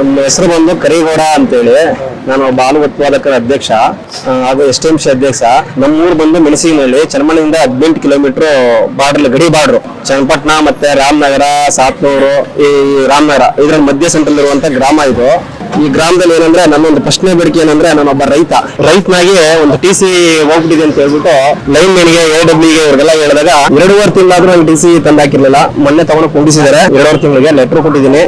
ನಮ್ಮ ಹೆಸರು ಬಂದು ಕರಿಗೌಡ ಅಂತೇಳಿ. ನಾನು ಒಬ್ಬ ಹಾಲು ಉತ್ಪಾದಕರ ಅಧ್ಯಕ್ಷ ಹಾಗೂ STMC ಅಧ್ಯಕ್ಷ. ನಮ್ಮೂರು ಬಂದು ಮೆಣಸಿನಹಳ್ಳಿ, ಚನ್ನಮನೆಯಿಂದ 18 ಕಿಲೋಮೀಟರ್ ಬಾರ್ಡರ್, ಗಡಿ ಬಾರ್ಡ್ರು. ಚನ್ನಪಟ್ಟಣ ಮತ್ತೆ ರಾಮನಗರ, ಸಾತ್ನೂರು, ಈ ರಾಮನಗರ ಇದರ ಮಧ್ಯ ಸೆಂಟ್ರಲ್ ಇರುವಂತ ಗ್ರಾಮ ಇದು. ಈ ಗ್ರಾಮದಲ್ಲಿ ಏನಂದ್ರೆ ನನ್ನೊಂದು ಪ್ರಶ್ನೆ ಬೇಡಿಕೆ ಏನಂದ್ರೆ, ನಾನೊಬ್ಬ ರೈತನಾಗಿ ಒಂದು TC ಹೋಗ್ಬಿಟ್ಟಿದೆ ಅಂತ ಹೇಳ್ಬಿಟ್ಟು ಲೈನ್ ಮ್ಯಾನ್ಗೆ, AWಗೆ ಇವ್ರಿಗೆಲ್ಲ ಹೇಳಿದಾಗ 2.5 ತಿಂಗಳಾದ್ರೂ ನಂಗೆ TC ತಂದಾಕಿರ್ಲಿಲ್ಲ. ಮೊನ್ನೆ ತಗೊಂಡು ಕುಂಡಿಸಿದ್ದಾರೆ. 2.5 ತಿಂಗಳಿಗೆ ಲೆಟರ್ ಕೊಟ್ಟಿದ್ದೀನಿ.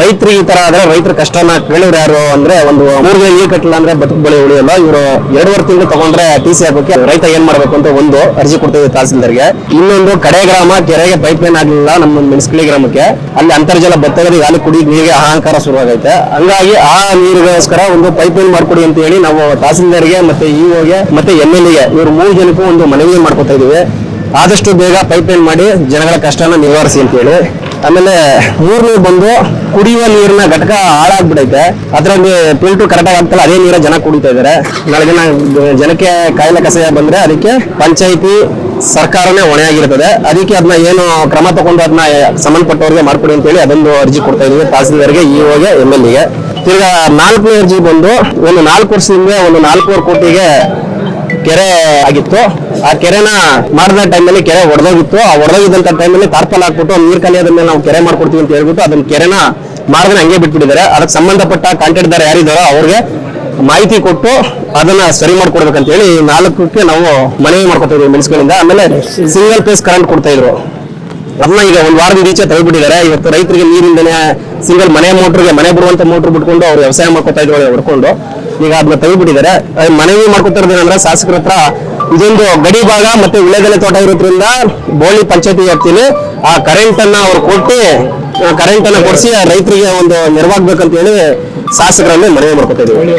ರೈತರಿಗೆ ಈ ತರ ಆದ್ರೆ ರೈತರ ಕಷ್ಟನ ಕೇಳಿವ್ರು ಯಾರು ಅಂದ್ರೆ, ಒಂದು 3 ದಿನ ನೀರು ಕಟ್ಟಿಲ್ಲ ಅಂದ್ರೆ ಬದುಕು ಬೆಳೆ ಉಳಿಯಲ್ಲ. ಇವರು 2.5 ತಿಂಗಳು ತಗೊಂಡ್ರೆ TC ಹಾಕೋಕೆ ರೈತ ಏನ್ ಮಾಡ್ಬೇಕು ಅಂತ ಒಂದು ಅರ್ಜಿ ಕೊಡ್ತೇವೆ ತಹಸೀಲ್ದಾರ್ಗೆ. ಇನ್ನೊಂದು ಕಡೆ ಗ್ರಾಮ ಕೆರೆಗೆ ಪೈಪ್ ಲೈನ್ ಆಗ್ಲಿಲ್ಲ ನಮ್ಮ ಮೆಣಸಿನಹಳ್ಳಿ ಗ್ರಾಮಕ್ಕೆ. ಅಲ್ಲಿ ಅಂತರ್ಜಲ ಬತ್ತಗರಿಗೆ ಅಲ್ಲಿ ಕುಡಿ ನೀರಿಗೆ ಅಹಂಕಾರ ಶುರುವಾಗೈತೆ. ಹಂಗಾಗಿ ಆ ನೀರಿಗೋಸ್ಕರ ಒಂದು ಪೈಪ್ ಲೈನ್ ಮಾಡ್ಕೊಡಿ ಅಂತ ಹೇಳಿ ನಾವು ತಹಸೀಲ್ದಾರ್ಗೆ ಮತ್ತೆ EOಗೆ ಮತ್ತೆ MLAಗೆ ಇವ್ರು 3 ಜನಕ್ಕೂ ಒಂದು ಮನವಿ ಮಾಡ್ಕೊತಾ ಇದೀವಿ. ಆದಷ್ಟು ಬೇಗ ಪೈಪ್ ಲೈನ್ ಮಾಡಿ ಜನಗಳ ಕಷ್ಟನ ನಿವಾರಿಸಿ ಅಂತ ಹೇಳಿ. ಆಮೇಲೆ 3ನೇ ಬಂದು ಕುಡಿಯುವ ನೀರಿನ ಘಟಕ ಹಾಳಾಗ್ಬಿಡೈತೆ. ಅದ್ರಲ್ಲಿ ಫಿಲ್ಟರ್ ಕರೆಕ್ಟಾಗಿ ಆಗ್ತಲ್ಲ, ಅದೇ ನೀರ ಜನ ಕುಡಿತಾ ಇದಾರೆ. ನಾಳೆ ದಿನ ಜನಕ್ಕೆ ಕಾಯಿಲೆ ಕಸಾಯ ಬಂದ್ರೆ ಅದಕ್ಕೆ ಪಂಚಾಯಿತಿ ಸರ್ಕಾರನೇ ಹೊಣೆಯಾಗಿರ್ತದೆ. ಅದಕ್ಕೆ ಅದನ್ನ ಏನು ಕ್ರಮ ತಗೊಂಡು ಅದನ್ನ ಸಂಬಂಧಪಟ್ಟವ್ರಿಗೆ ಮಾಡ್ಕೊಡಿ ಅಂತ ಹೇಳಿ ಅದೊಂದು ಅರ್ಜಿ ಕೊಡ್ತಾ ಇದೀವಿ ತಹಸೀಲ್ದಾರ್ಗೆ, EOಗೆ, MLAಗೆ. ಈಗ 4ನೇ ಅರ್ಜಿ ಬಂದು ಒಂದು 4 ವರ್ಷದಿಂದ ಒಂದು 4.5 ಕೋಟಿಗೆ ಕೆರೆ ಆಗಿತ್ತು. ಆ ಕೆರೆನ ಮಾಡಿದ ಟೈಮಲ್ಲಿ ಕೆರೆ ಒಡೆದೋಗಿತ್ತು. ಆ ಒಡೆದೋಗಿದ್ದಂತ ಟೈಮಲ್ಲಿ ತಾರ್ಪಲ್ ಹಾಕ್ಬಿಟ್ಟು ನೀರ್ ಕಲಿಯೋದ ಮೇಲೆ ನಾವು ಕೆರೆ ಮಾಡ್ಕೊಡ್ತೀವಿ ಅಂತ ಹೇಳ್ಬಿಟ್ಟು ಅದನ್ನ ಕೆರೆನ ಮಾಡಿದ್ರೆ ಹಂಗೆ ಬಿಟ್ಬಿಟ್ಟಿದ್ದಾರೆ. ಅದಕ್ಕೆ ಸಂಬಂಧಪಟ್ಟ ಕಾಂಟ್ರಾಕ್ಟ್ದಾರ ಯಾರಿದ್ದಾರೋ ಅವ್ರಿಗೆ ಮಾಹಿತಿ ಕೊಟ್ಟು ಅದನ್ನ ಸರಿ ಮಾಡ್ಕೊಡ್ಬೇಕಂತ ಹೇಳಿ 4ಕ್ಕೆ ನಾವು ಮನವಿ ಮಾಡ್ಕೊತಾ ಇದ್ವಿ ಮೆಣಸಿನಹಳ್ಳಿಯಿಂದ. ಆಮೇಲೆ ಸಿಂಗಲ್ ಫೇಸ್ ಕರೆಂಟ್ ಕೊಡ್ತಾ ಇದ್ರು, ಅದನ್ನ ಈಗ ಒಂದು ವಾರದಿಂದ ಈಚೆ ತೆಗೆದುಬಿಟ್ಟಿದ್ದಾರೆ. ಇವತ್ತು ರೈತರಿಗೆ ನೀರಿಂದನೇ ಸಿಂಗಲ್ ಮನೆ ಮೋಟ್ರಿಗೆ, ಮನೆ ಬಿಡುವಂತ ಮೋಟ್ರ್ ಬಿಟ್ಕೊಂಡು ಅವ್ರು ವ್ಯವಸಾಯ ಮಾಡ್ಕೊತಾ ಇದ್ರು ಹೊಡ್ಕೊಂಡು, ಈಗ ಅದನ್ನ ತೆಗೆದುಬಿಟ್ಟಿದ್ದಾರೆ. ಮನವಿ ಮಾಡ್ಕೊತಾ ಇರೋದೇನಂದ್ರೆ ಶಾಸಕರ ಹತ್ರ ಇದೊಂದು ಗಡಿ ಭಾಗ ಮತ್ತೆ ವಿಳೆದೆಲೆ ತೋಟ ಇರೋದ್ರಿಂದ ಬೋಳಿ ಪಂಚಾಯತಿ ವ್ಯಾಪ್ತಿಯಲ್ಲಿ ಆ ಕರೆಂಟ್ ಅನ್ನ ಅವ್ರು ಕೊಟ್ಟು ಕರೆಂಟ್ ಅನ್ನ ಕೊಡಿಸಿ ರೈತರಿಗೆ ಒಂದು ನೆರವಾಗ್ಬೇಕಂತ ಹೇಳಿ ಶಾಸಕರಲ್ಲಿ ಮನವಿ ಮಾಡ್ಕೊತಾ ಇದೀವಿ.